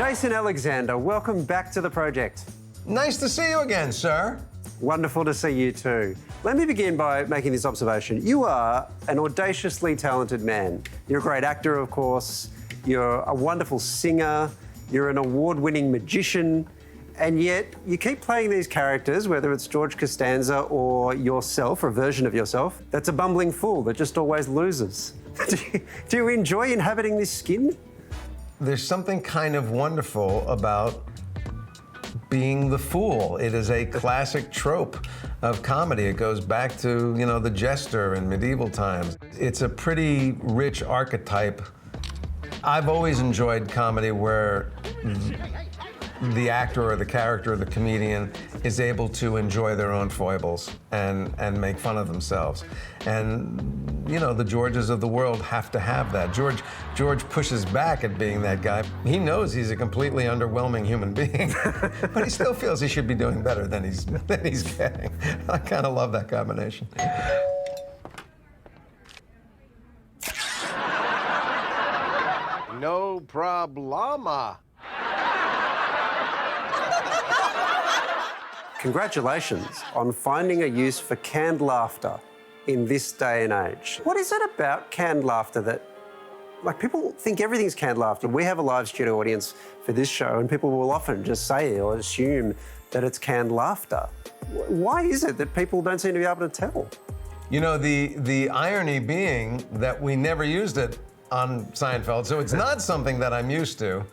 Jason Alexander, welcome back to the project. Nice to see you again, sir. Wonderful to see you too. Let me begin by making this observation. You are an audaciously talented man. You're a great actor, of course. You're a wonderful singer. You're an award-winning magician. And yet you keep playing these characters, whether it's George Constanza or yourself, or a version of yourself, that's a bumbling fool that just always loses. Do you enjoy inhabiting this skin? There's something kind of wonderful about being the fool. It is a classic trope of comedy. It goes back to, you know, the jester in medieval times. It's a pretty rich archetype. I've always enjoyed comedy where the actor or the character or the comedian is able to enjoy their own foibles and make fun of themselves. And, you know, the Georges of the world have to have that. George pushes back at being that guy. He knows he's a completely underwhelming human being, but he still feels he should be doing better than he's getting. I kind of love that combination. No problema. Congratulations on finding a use for canned laughter in this day and age. What is it about canned laughter that, like, people think everything's canned laughter? We have a live studio audience for this show and people will often just say or assume that it's canned laughter. Why is it that people don't seem to be able to tell? You know, the irony being that we never used it on Seinfeld, so it's not something that I'm used to,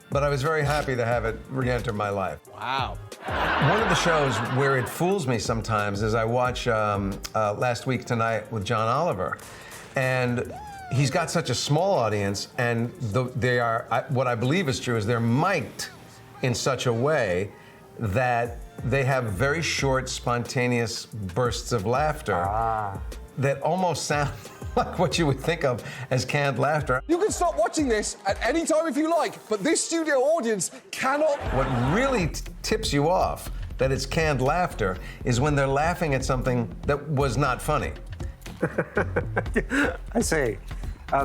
but I was very happy to have it re-enter my life. Wow. One of the shows where it fools me sometimes is I watch Last Week Tonight with John Oliver, and he's got such a small audience, and they are, what I believe is true is they're mic'd in such a way that they have very short, spontaneous bursts of laughter that almost sound like what you would think of as canned laughter. You can stop watching this at any time if you like, but this studio audience cannot. What really tips you off that it's canned laughter is when they're laughing at something that was not funny. I see.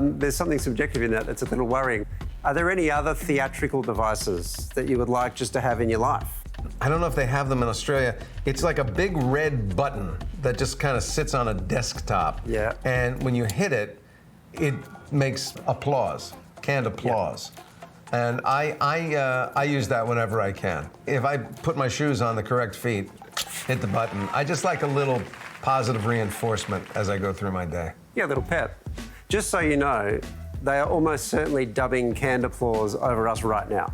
There's something subjective in that that's a little worrying. Are there any other theatrical devices that you would like just to have in your life? I don't know if they have them in Australia. It's like a big red button that just kind of sits on a desktop. Yeah. And when you hit it, it makes applause, canned applause. Yeah. And I use that whenever I can. If I put my shoes on the correct feet, hit the button, I just like a little positive reinforcement as I go through my day. Yeah, a little pep. Just so you know, they are almost certainly dubbing canned applause over us right now.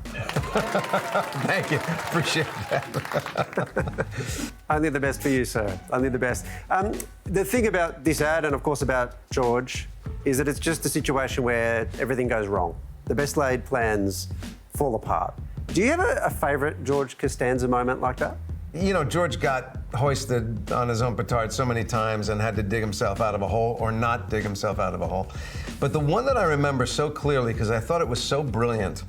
Thank you. Appreciate that. Only the best for you, sir. Only the best. The thing about this ad, and of course about George, is that it's just a situation where everything goes wrong. The best laid plans fall apart. Do you have a favourite George Constanza moment like that? You know, George got hoisted on his own petard so many times and had to dig himself out of a hole or not dig himself out of a hole. But the one that I remember so clearly, because I thought it was so brilliant,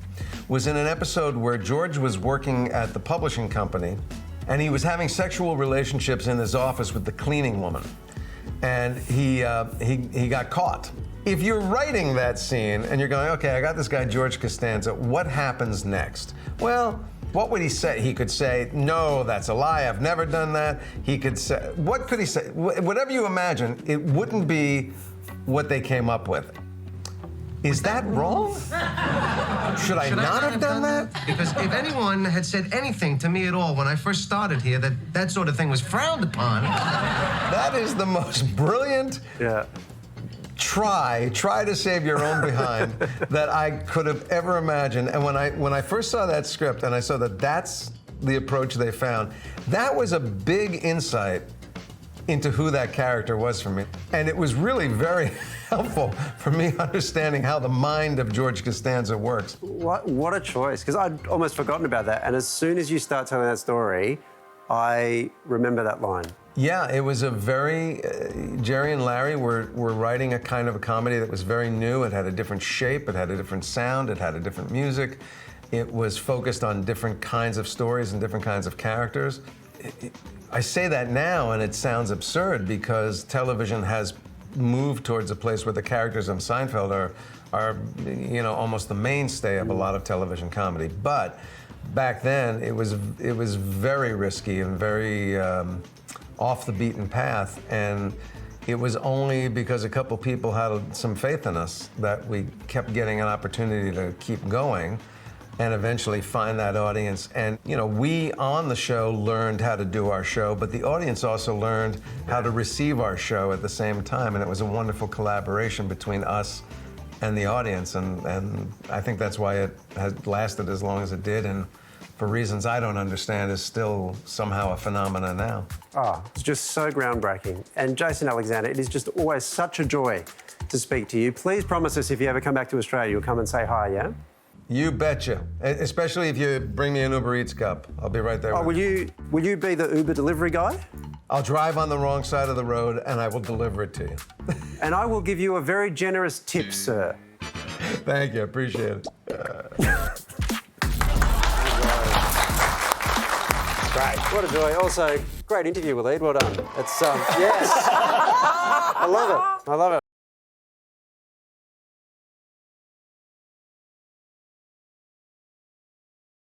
was in an episode where George was working at the publishing company and he was having sexual relationships in his office with the cleaning woman. And he got caught. If you're writing that scene and you're going, okay, I got this guy, George Constanza, what happens next? Well, what would he say? He could say, no, that's a lie, I've never done that. He could say, what could he say? Whatever you imagine, it wouldn't be what they came up with. Is that wrong? Should I not have done that? Because if anyone had said anything to me at all when I first started here that sort of thing was frowned upon. That is the most brilliant try to save your own behind that I could have ever imagined. And when I first saw that script and I saw that that's the approach they found, that was a big insight into who that character was for me. And it was really very helpful for me understanding how the mind of George Constanza works. What a choice, because I'd almost forgotten about that. And as soon as you start telling that story, I remember that line. Yeah, it was a very, Jerry and Larry were writing a kind of a comedy that was very new. It had a different shape, it had a different sound, it had a different music. It was focused on different kinds of stories and different kinds of characters. I say that now and it sounds absurd because television has moved towards a place where the characters on Seinfeld are are almost the mainstay of a lot of television comedy. But back then, it was very risky and very off the beaten path, and it was only because a couple people had some faith in us that we kept getting an opportunity to keep going and eventually find that audience. And we on the show learned how to do our show, but the audience also learned how to receive our show at the same time, and it was a wonderful collaboration between us and the audience, and I think that's why it has lasted as long as it did, and for reasons I don't understand, is still somehow a phenomenon now. Oh, it's just so groundbreaking. And Jason Alexander, it is just always such a joy to speak to you. Please promise us if you ever come back to Australia, you'll come and say hi, yeah? You betcha. Especially if you bring me an Uber Eats cup. I'll be right there. Oh, will you be the Uber delivery guy? I'll drive on the wrong side of the road and I will deliver it to you. And I will give you a very generous tip, sir. Thank you, appreciate it. Great, what a joy. Also, great interview, Waleed. Well done. It's yes, I love it. I love it.